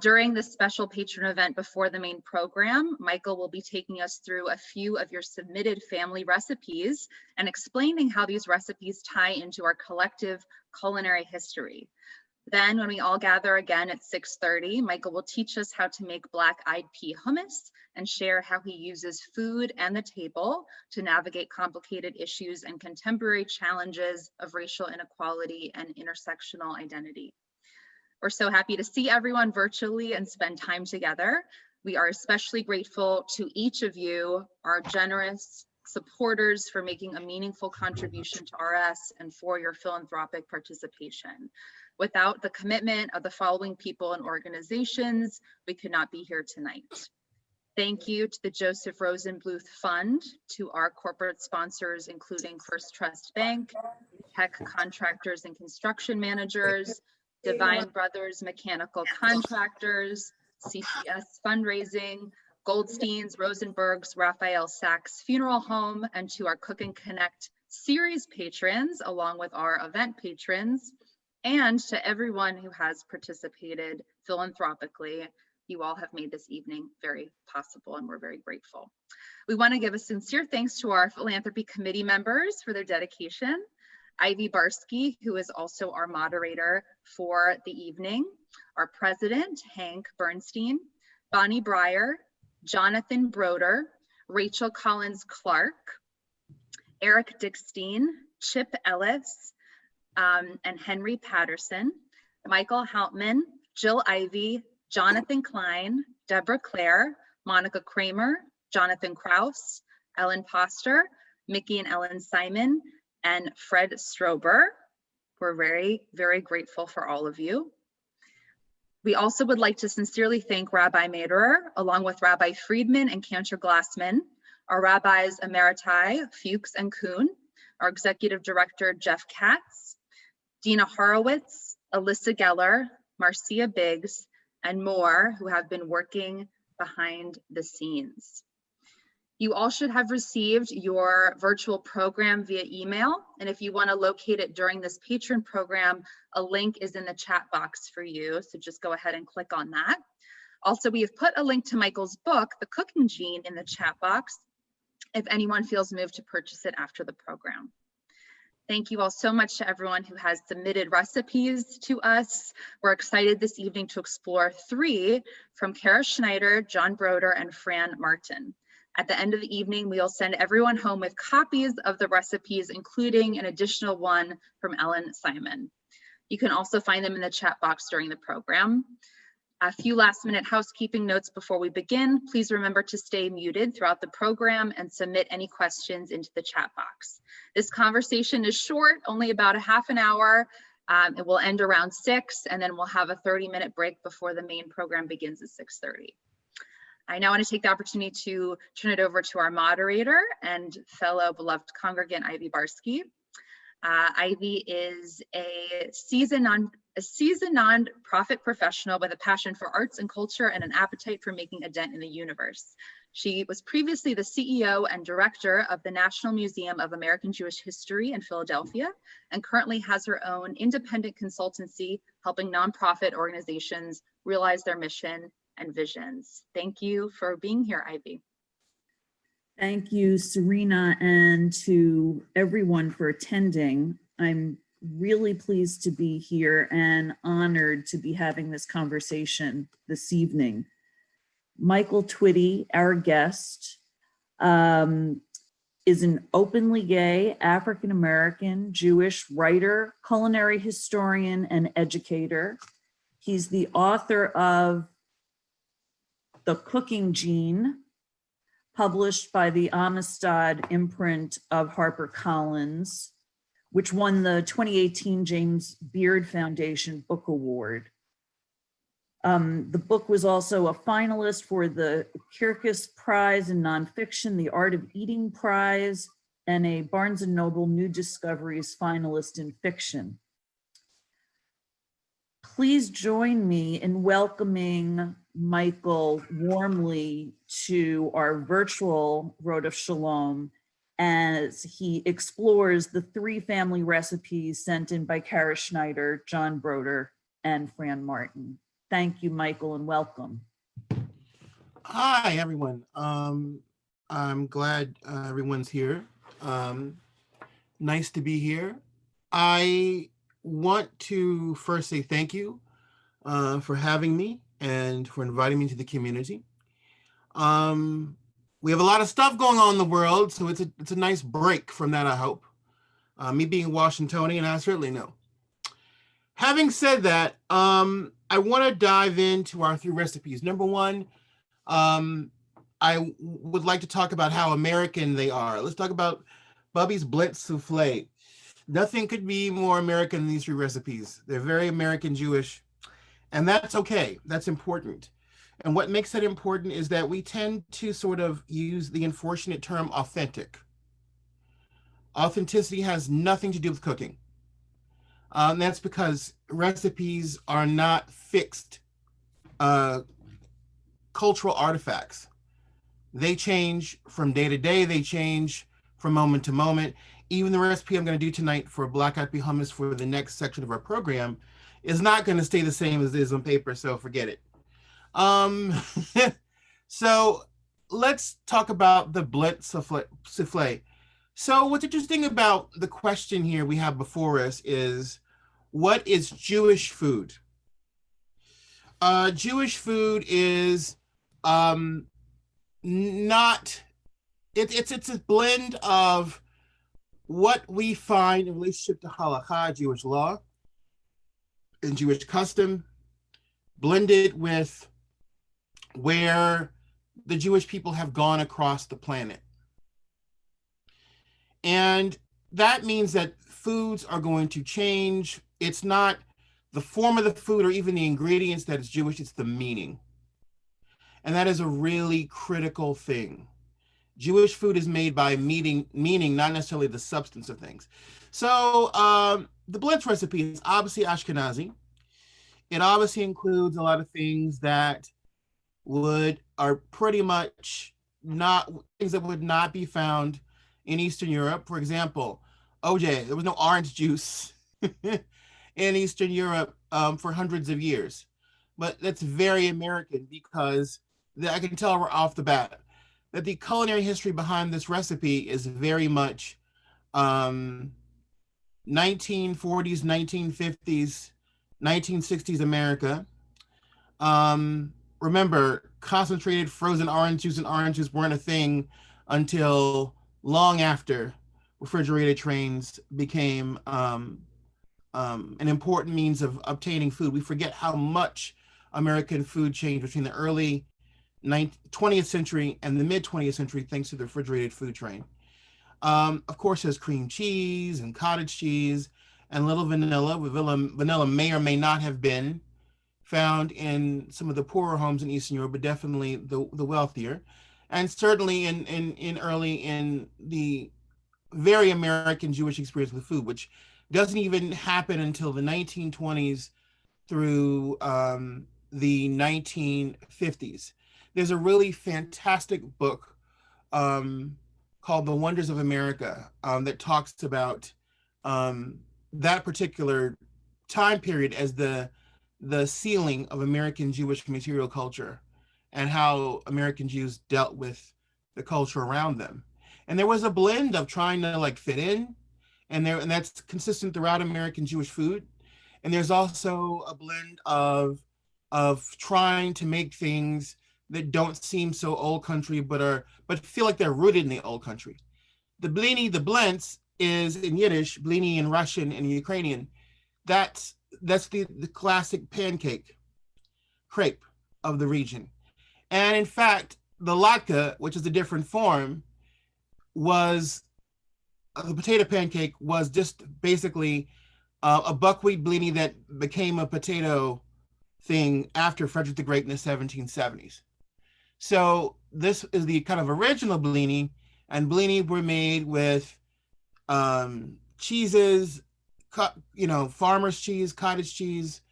During this special patron event before the main program, Michael will be taking us through a few of your submitted family recipes and explaining how these recipes tie into our collective culinary history. Then when we all gather again at 6:30, Michael will teach us how to make black-eyed pea hummus and share how he uses food and the table to navigate complicated issues and contemporary challenges of racial inequality and intersectional identity. We're so happy to see everyone virtually and spend time together. We are especially grateful to each of you, our generous supporters, for making a meaningful contribution to RS and for your philanthropic participation. Without the commitment of the following people and organizations, we could not be here tonight. Thank you to the Joseph Rosenbluth Fund, to our corporate sponsors, including First Trust Bank, Tech Contractors and Construction Managers, Divine Brothers Mechanical Contractors, CCS Fundraising, Goldstein's, Rosenberg's, Raphael Sachs Funeral Home, and to our Cook and Connect series patrons, along with our event patrons, and to everyone who has participated philanthropically. You all have made this evening very possible, and we're very grateful. We want to give a sincere thanks to our philanthropy committee members for their dedication. Ivy Barsky, who is also our moderator for the evening, our president, Hank Bernstein, Bonnie Breyer, Jonathan Broder, Rachel Collins Clark, Eric Dickstein, Chip Ellis, and Henry Patterson, Michael Hauptman, Jill Ivy, Jonathan Klein, Deborah Clare, Monica Kramer, Jonathan Kraus, Ellen Poster, Mickey and Ellen Simon, and Fred Strober. We're very, very grateful for all of you. We also would like to sincerely thank Rabbi Maderer, along with Rabbi Friedman and Cantor Glassman, our rabbis emeriti, Fuchs and Kuhn, our executive director, Jeff Katz, Dina Horowitz, Alyssa Geller, Marcia Biggs, and more, who have been working behind the scenes. You all should have received your virtual program via email, and if you want to locate it during this patron program, a link is in the chat box for you, so just go ahead and click on that. Also, we have put a link to Michael's book, The Cooking Gene, in the chat box, if anyone feels moved to purchase it after the program. Thank you all so much to everyone who has submitted recipes to us. We're excited this evening to explore 3 from Kara Schneider, John Broder, and Fran Martin. At the end of the evening, we'll send everyone home with copies of the recipes, including an additional one from Ellen Simon. You can also find them in the chat box during the program. A few last-minute housekeeping notes before we begin. Please remember to stay muted throughout the program and submit any questions into the chat box. This conversation is short, only about a half an hour. It will end around 6, and then we'll have a 30-minute break before the main program begins at 6:30. I now want to take the opportunity to turn it over to our moderator and fellow beloved congregant, Ivy Barsky. Ivy is a seasoned nonprofit professional with a passion for arts and culture and an appetite for making a dent in the universe. She was previously the CEO and director of the National Museum of American Jewish History in Philadelphia, and currently has her own independent consultancy helping nonprofit organizations realize their mission and visions. Thank you for being here, Ivy. Thank you, Serena, and to everyone for attending. I'm really pleased to be here and honored to be having this conversation this evening. Michael Twitty, our guest, is an openly gay, African-American, Jewish writer, culinary historian, and educator. He's the author of The Cooking Gene, published by the Amistad imprint of HarperCollins, which won the 2018 James Beard Foundation Book Award. The book was also a finalist for the Kirkus Prize in Nonfiction, the Art of Eating Prize, and a Barnes & Noble New Discoveries finalist in fiction. Please join me in welcoming Michael warmly to our virtual Road of Shalom as he explores the 3 family recipes sent in by Kara Schneider, John Broder, and Fran Martin. Thank you, Michael, and welcome. Hi, everyone. I'm glad everyone's here. Nice to be here. I want to first say thank you for having me and for inviting me to the community. We have a lot of stuff going on in the world, so it's a nice break from that, I hope. Me being Washingtonian, I certainly know. Having said that, I want to dive into our 3 recipes. Number one, I would like to talk about how American they are. Let's talk about Bubby's Blitz Souffle. Nothing could be more American than these 3 recipes. They're very American Jewish, and that's okay. That's important. And what makes it important is that we tend to sort of use the unfortunate term authentic. Authenticity has nothing to do with cooking. That's because recipes are not fixed cultural artifacts. They change from day to day. They change from moment to moment. Even the recipe I'm going to do tonight for black-eyed pea hummus for the next section of our program is not going to stay the same as it is on paper, so forget it. So let's talk about the Blitz souffle. So what's interesting about the question here we have before us is, what is Jewish food? Jewish food is not, it's a blend of what we find in relationship to halakha, Jewish law, and Jewish custom, blended with where the Jewish people have gone across the planet. And that means that foods are going to change. It's not the form of the food or even the ingredients that is Jewish, it's the meaning. And that is a really critical thing. Jewish food is made by meaning, not necessarily the substance of things. So the Blitz recipe is obviously Ashkenazi. It obviously includes a lot of things that are pretty much not things that would not be found in Eastern Europe. For example, OJ, there was no orange juice in Eastern Europe for hundreds of years. But that's very American because I can tell we're off the bat that the culinary history behind this recipe is very much 1940s, 1950s, 1960s America. Remember, concentrated frozen orange juice and oranges weren't a thing until long after refrigerated trains became an important means of obtaining food. We forget how much American food changed between the early 20th century and the mid 20th century thanks to the refrigerated food train. Of course, there's cream cheese and cottage cheese and little vanilla. Vanilla may or may not have been found in some of the poorer homes in Eastern Europe, but definitely the wealthier. And certainly in the very American Jewish experience with food, which doesn't even happen until the 1920s through the 1950s. There's a really fantastic book called The Wonders of America that talks about that particular time period as the sealing of American Jewish material culture and how American Jews dealt with the culture around them. And there was a blend of trying to like fit in, and that's consistent throughout American Jewish food. And there's also a blend of trying to make things that don't seem so old country, but feel like they're rooted in the old country. The blini, the blintz, is in Yiddish, blini in Russian and Ukrainian. That's the classic pancake crepe of the region. And in fact, the latke, which is a different form, was the potato pancake was just basically a buckwheat blini that became a potato thing after Frederick the Great in the 1770s. So this is the kind of original blini, and blini were made with cheeses, farmer's cheese, cottage cheese,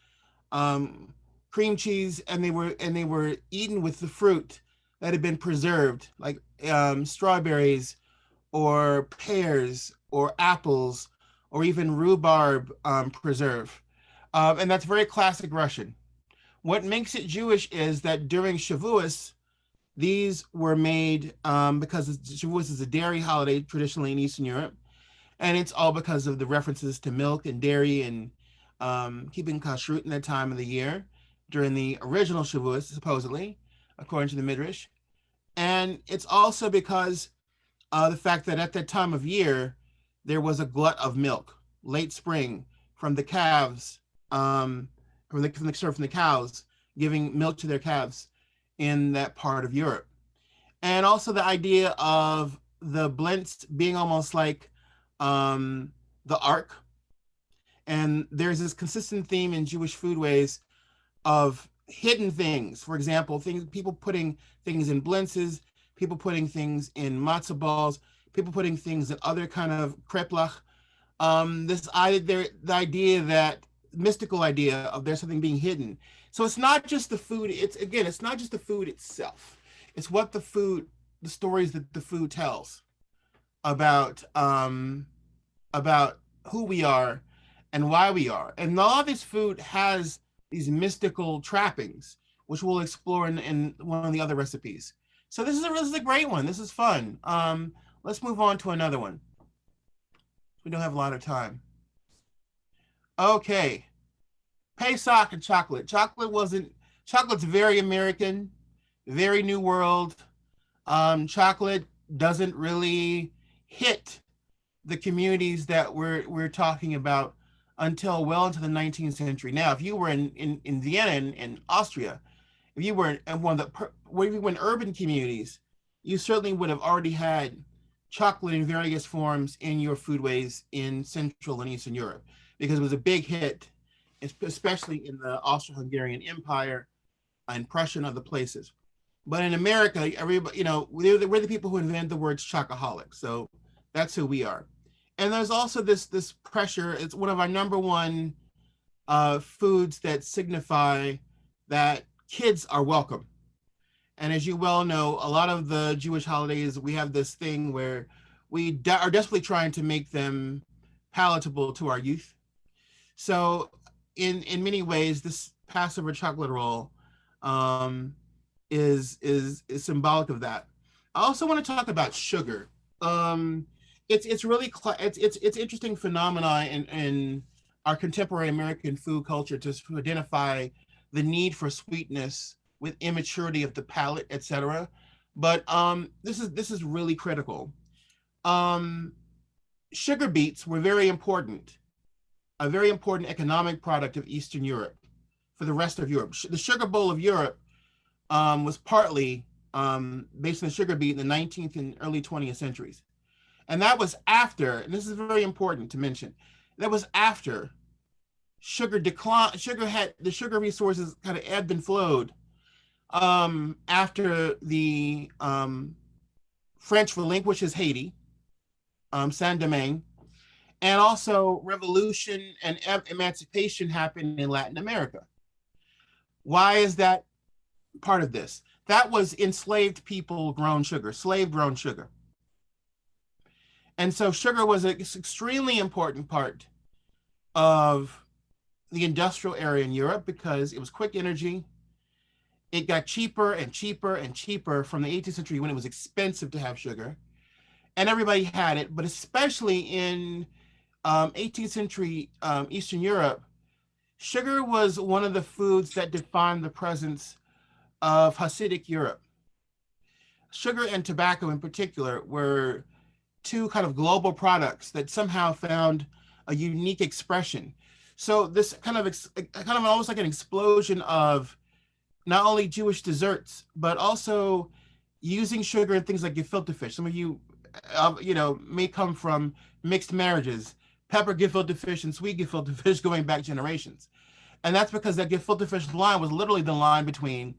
cream cheese, and they were eaten with the fruit that had been preserved, like strawberries or pears or apples or even rhubarb preserve. And that's very classic Russian. What makes it Jewish is that during Shavuos, these were made because Shavuos is a dairy holiday traditionally in Eastern Europe, and it's all because of the references to milk and dairy and keeping kashrut in that time of the year during the original Shavuos, supposedly, according to the Midrash. And it's also because the fact that at that time of year, there was a glut of milk, late spring, from the calves, from the cows, giving milk to their calves in that part of Europe. And also the idea of the blintz being almost like the ark. And there's this consistent theme in Jewish foodways of hidden things. For example, people putting things in blintzes, people putting things in matzah balls, people putting things in other kind of kreplach. The idea that mystical idea of there's something being hidden. So it's not just the food. It's not just the food itself. It's what the stories that the food tells about who we are and why we are. And a lot of this food has these mystical trappings, which we'll explore in one of the other recipes. So this is a great one. This is fun. Let's move on to another one. We don't have a lot of time. Okay. Pesach and chocolate. Chocolate's very American, very New World. Chocolate doesn't really hit the communities that we're talking about until well into the 19th century. Now, if you were in Vienna in Austria, if you were in urban communities, you certainly would have already had chocolate in various forms in your foodways in Central and Eastern Europe, because it was a big hit, especially in the Austro-Hungarian Empire and Prussia and other places. But in America, everybody, we're the people who invented the words chocoholic. So that's who we are. And there's also this pressure. It's one of our number one foods that signify that kids are welcome. And as you well know, a lot of the Jewish holidays, we have this thing where we are desperately trying to make them palatable to our youth. So in many ways, this Passover chocolate roll is symbolic of that. I also want to talk about sugar. It's really interesting phenomena in our contemporary American food culture to identify the need for sweetness with immaturity of the palate, etc. But this is really critical. Sugar beets were a very important economic product of Eastern Europe for the rest of Europe. The sugar bowl of Europe was partly based on the sugar beet in the 19th and early 20th centuries. And that was after, and this is very important to mention, that was after sugar declined, the sugar resources kind of ebbed and flowed after the French relinquishes Haiti, Saint-Domingue, and also revolution and emancipation happened in Latin America. Why is that part of this? That was enslaved people grown sugar, slave grown sugar. And so sugar was an extremely important part of the industrial area in Europe because it was quick energy. It got cheaper and cheaper and cheaper from the 18th century when it was expensive to have sugar. And everybody had it, but especially in 18th century Eastern Europe, sugar was one of the foods that defined the presence of Hasidic Europe. Sugar and tobacco in particular were two kind of global products that somehow found a unique expression. So this kind of almost like an explosion of not only Jewish desserts, but also using sugar in things like gefilte fish. Some of you, may come from mixed marriages, pepper gefilte fish and sweet gefilte fish going back generations. And that's because that gefilte fish line was literally the line between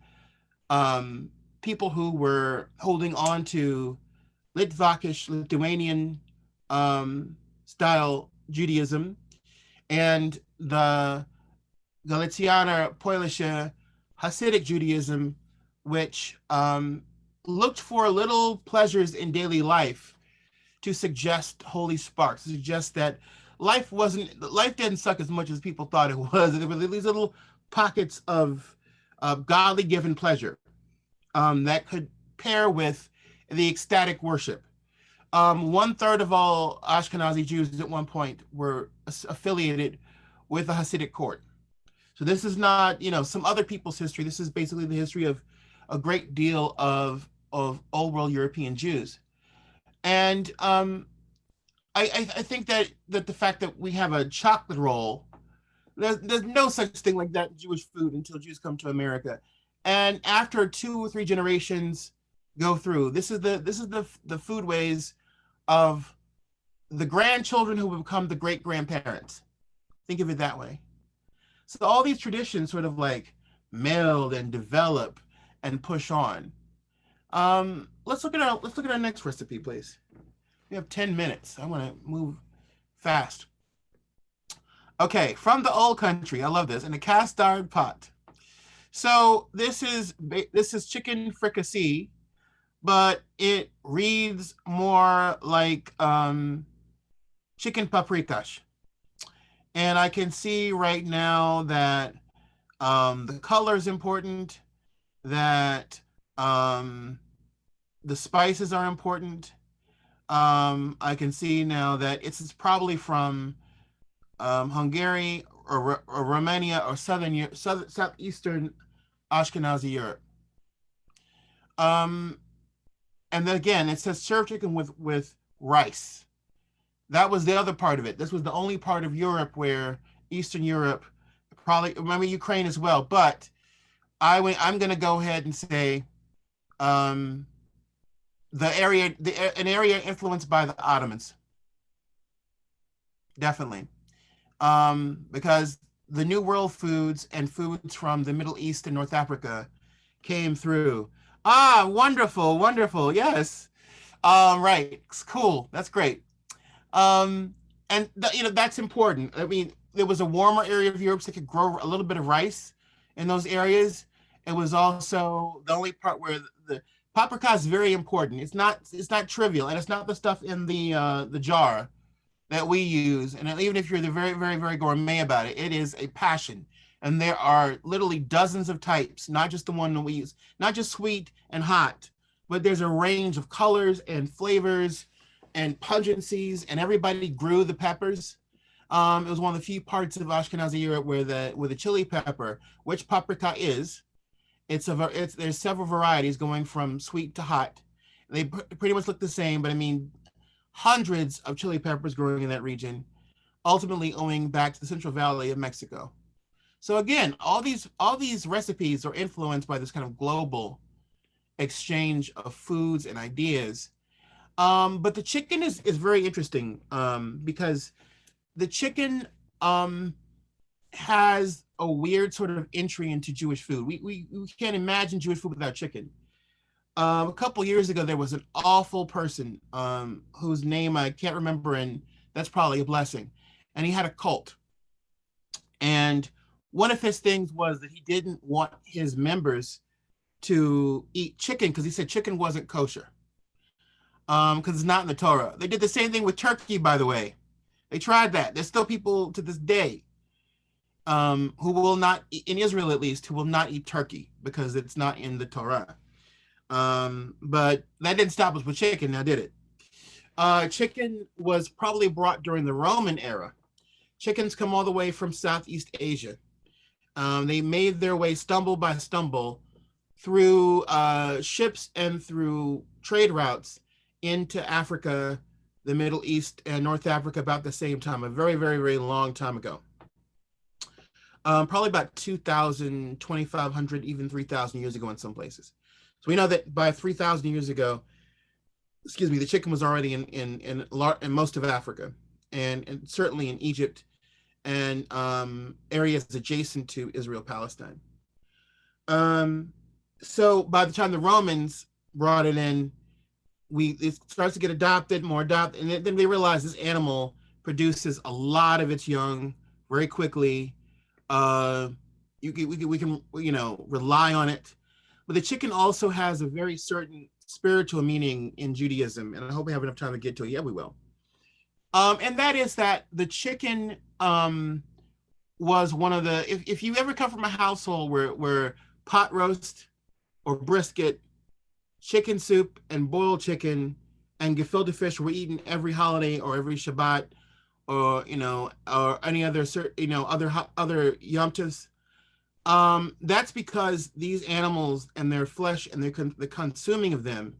people who were holding on to Litvakish, Lithuanian style Judaism and the Galicianer, Polish, Hasidic Judaism, which looked for little pleasures in daily life to suggest holy sparks, to suggest that life didn't suck as much as people thought it was. There were these little pockets of godly given pleasure that could pair with the ecstatic worship. 1/3 of all Ashkenazi Jews at one point were affiliated with the Hasidic court. So this is not, some other people's history. This is basically the history of a great deal of old world European Jews. And I think that the fact that we have a chocolate roll, there's no such thing like that in Jewish food until Jews come to America. And after 2 or 3 generations go through, this is the foodways of the grandchildren who will become the great grandparents. Think of it that way. So all these traditions sort of like meld and develop and push on. Let's look at our next recipe, please. We have 10 minutes. I want to move fast. Okay, from the old country. I love this. In a cast iron pot. So this is chicken fricassee, but it reads more like chicken paprikash. And I can see right now that the color is important, that the spices are important. I can see now that it's probably from Hungary or Romania or southeastern Ashkenazi Europe. And then again, it says serve chicken with rice. That was the other part of it. This was the only part of Europe where Eastern Europe, probably, Ukraine as well. But I'm going to go ahead and say an area influenced by the Ottomans. Definitely. Because the New World foods and foods from the Middle East and North Africa came through. Ah, wonderful, wonderful. Yes. Right. Cool. That's great. And that's important. I mean, there was a warmer area of Europe so they could grow a little bit of rice in those areas. It was also the only part where the paprikash is very important. It's not trivial, and it's not the stuff in the jar that we use. And even if you're the very, very, very gourmet about it, it is a passion. And there are literally dozens of types, not just the one that we use, not just sweet and hot, but there's a range of colors and flavors and pungencies, and everybody grew the peppers. It was one of the few parts of Ashkenazi Europe where the chili pepper, which paprika is, there's several varieties going from sweet to hot. They pretty much look the same, but I mean, hundreds of chili peppers growing in that region, ultimately owing back to the Central Valley of Mexico. So again, all these recipes are influenced by this kind of global exchange of foods and ideas. But the chicken is very interesting because the chicken has a weird sort of entry into Jewish food. We can't imagine Jewish food without chicken. A couple years ago, there was an awful person whose name I can't remember, and that's probably a blessing. And he had a cult. And one of his things was that he didn't want his members to eat chicken because he said chicken wasn't kosher. Because it's not in the Torah. They did the same thing with turkey, by the way. They tried that. There's still people to this day who will not, in Israel at least, who will not eat turkey because it's not in the Torah. But that didn't stop us with chicken, now did it? Chicken was probably brought during the Roman era. Chickens come all the way from Southeast Asia. They made their way stumble by stumble through ships and through trade routes into Africa, the Middle East, and North Africa about the same time, a very, very, very long time ago. Probably about 2,000, 2,500, even 3,000 years ago in some places. So we know that by 3,000 years ago, the chicken was already in most of Africa, and certainly in Egypt and areas adjacent to Israel, Palestine. So by the time the Romans brought it in, it starts to get more adopted, and then they realize this animal produces a lot of its young very quickly. We can rely on it, but the chicken also has a very certain spiritual meaning in Judaism, and I hope we have enough time to get to it. Yeah, we will. And that is that the chicken was one of the, if you ever come from a household where pot roast or brisket, chicken soup and boiled chicken and gefilte fish were eaten every holiday or every Shabbat, or or any other other Yom Tovs. That's because these animals and their flesh and the consuming of them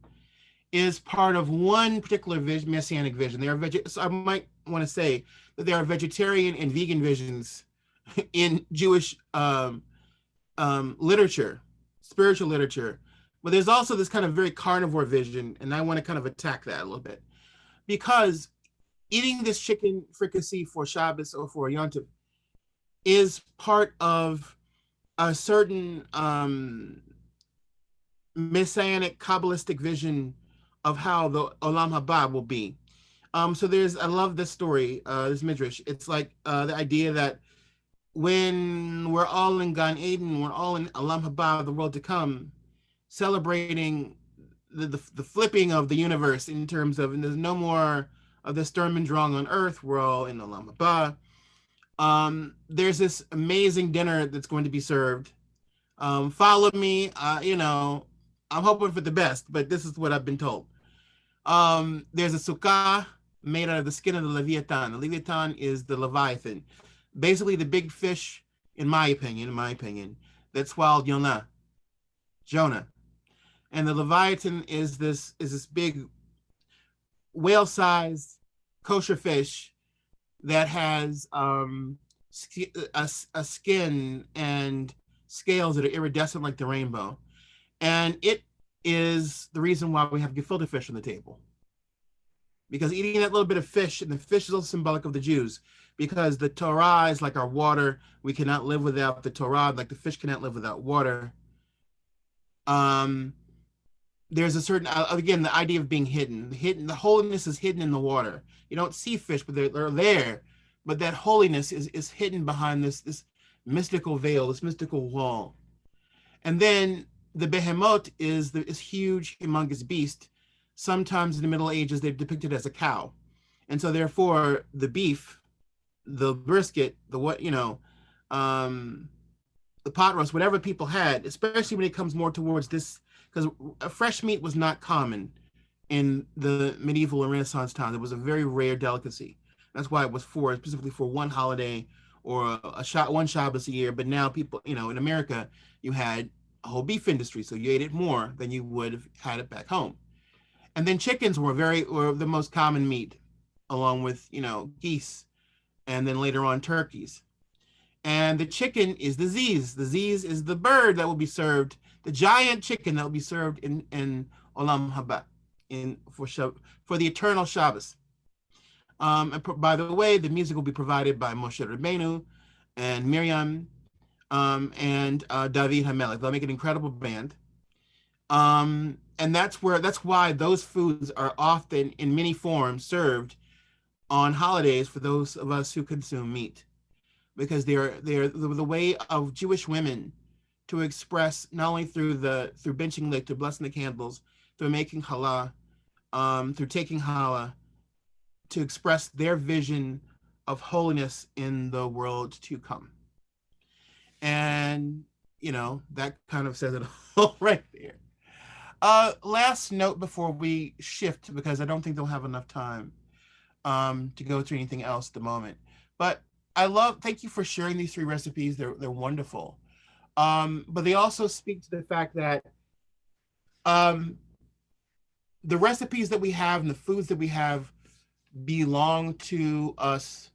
is part of one particular messianic vision. They are so I might want to say that there are vegetarian and vegan visions in Jewish literature, spiritual literature, but there's also this kind of very carnivore vision, and I want to kind of attack that a little bit, because eating this chicken fricassee for Shabbos or for Yom Tov is part of a certain messianic Kabbalistic vision of how the Olam Haba will be. So I love this story, this midrash. It's like the idea that when we're all in Gan Eden, we're all in Olam Haba, the world to come, celebrating the flipping of the universe in terms of, and there's no more of the Sturm und Drang on Earth. We're all in Olam Haba. There's this amazing dinner that's going to be served. Follow me. I'm hoping for the best, but this is what I've been told. There's a sukkah made out of the skin of the Leviathan. The Leviathan is the Leviathan, basically the big fish, in my opinion, that swallowed Jonah. And the Leviathan is this big whale-sized kosher fish that has a skin and scales that are iridescent like the rainbow. And it is the reason why we have gefilte fish on the table. Because eating that little bit of fish, and the fish is also symbolic of the Jews, because the Torah is like our water. We cannot live without the Torah, like the fish cannot live without water. There's a certain, again, the idea of being hidden. The holiness is hidden in the water. You don't see fish, but they're there. But that holiness is hidden behind this mystical veil, this mystical wall. And then the behemoth is this huge, humongous beast. Sometimes in the Middle Ages, they're depicted as a cow. And so therefore, the beef, the brisket, the pot roast, whatever people had, especially when it comes more towards this, because fresh meat was not common in the medieval and Renaissance times. It was a very rare delicacy. That's why it was specifically for one holiday or one Shabbos a year. But now people, in America, you had a whole beef industry, so you ate it more than you would have had it back home. And then chickens were the most common meat, along with geese, and then later on turkeys. And the chicken is the ziz. The ziz is the bird that will be served, the giant chicken that will be served in Olam Haba, for the eternal Shabbos. And by the way, the music will be provided by Moshe Rabbeinu and Miriam and David Hamelech. They'll make an incredible band. And that's why those foods are often in many forms served on holidays for those of us who consume meat, because they're the way of Jewish women to express, not only through benching lick, through blessing the candles, through making challah, through taking challah, to express their vision of holiness in the world to come. And that kind of says it all right there. Last note before we shift, because I don't think they'll have enough time to go through anything else at the moment. But thank you for sharing these 3 recipes. They're wonderful. But they also speak to the fact that the recipes that we have and the foods that we have belong to us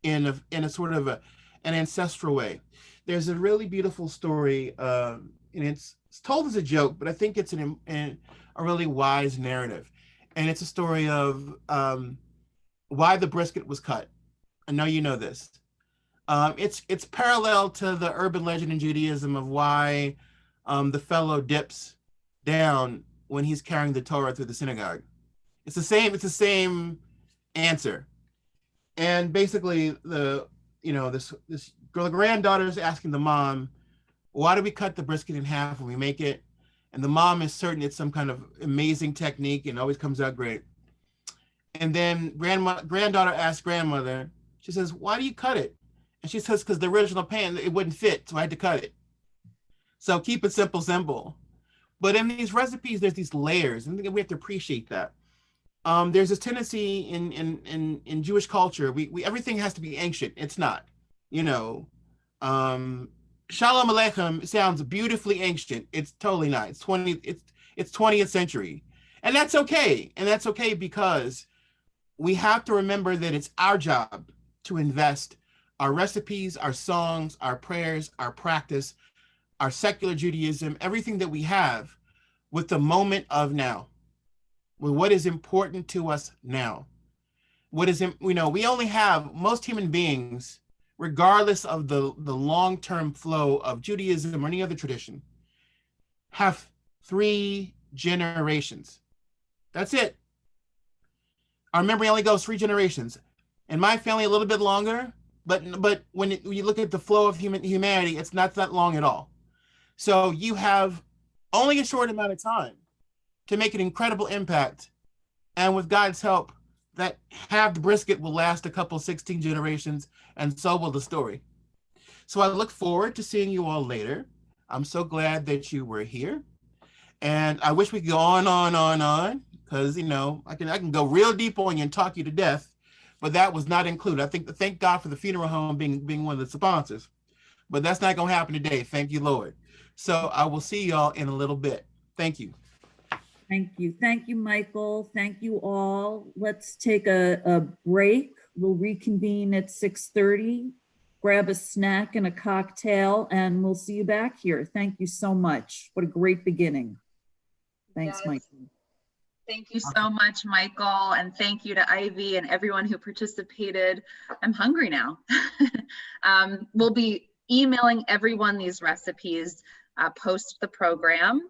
in a sort of an ancestral way. There's a really beautiful story, and it's told as a joke, but I think it's a really wise narrative. And it's a story of why the brisket was cut. I know you know this. It's parallel to the urban legend in Judaism of why the fellow dips down when he's carrying the Torah through the synagogue. It's the same answer. And basically this girl, the granddaughter, is asking the mom, why do we cut the brisket in half when we make it? And the mom is certain it's some kind of amazing technique and always comes out great. And then granddaughter asked grandmother, she says, why do you cut it? And she says, because the original pan, it wouldn't fit, so I had to cut it. So keep it simple, simple. But in these recipes, there's these layers, and we have to appreciate that. There's this tendency in Jewish culture, we everything has to be ancient. It's not, you know. Shalom Aleichem sounds beautifully ancient. It's totally not. It's 20th century, and that's okay. And that's okay because we have to remember that it's our job to invest our recipes, our songs, our prayers, our practice, our secular Judaism, everything that we have with the moment of now, with what is important to us now. What is, we only have, most human beings, regardless of the long-term flow of Judaism or any other tradition, have 3 generations. That's it. Our memory only goes 3 generations. In my family, a little bit longer, but when you look at the flow of humanity, it's not that long at all. So you have only a short amount of time to make an incredible impact. And with God's help, that halved brisket will last a couple 16 generations, and so will the story. So I look forward to seeing you all later. I'm so glad that you were here. And I wish we could go on, because, I can go real deep on you and talk you to death, but that was not included. Thank God for the funeral home being one of the sponsors, but that's not going to happen today. Thank you, Lord. So I will see y'all in a little bit. Thank you. Thank you. Thank you, Michael. Thank you all. Let's take a break. We'll reconvene at 6:30. Grab a snack and a cocktail, and we'll see you back here. Thank you so much. What a great beginning. Thanks, Yes. Michael. Thank you so much, Michael, and thank you to Ivy and everyone who participated. I'm hungry now. We'll be emailing everyone these recipes post the program.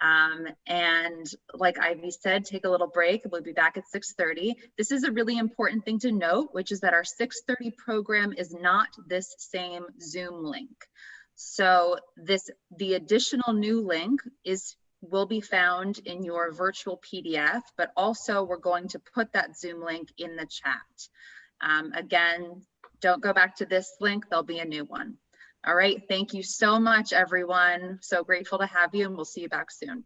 And like Ivy said, take a little break. We'll be back at 6:30. This is a really important thing to note, which is that our 6:30 program is not this same Zoom link. So the additional new link will be found in your virtual PDF, but also we're going to put that Zoom link in the chat. Again, don't go back to this link, there'll be a new one. All right, thank you so much, everyone. So grateful to have you, and we'll see you back soon.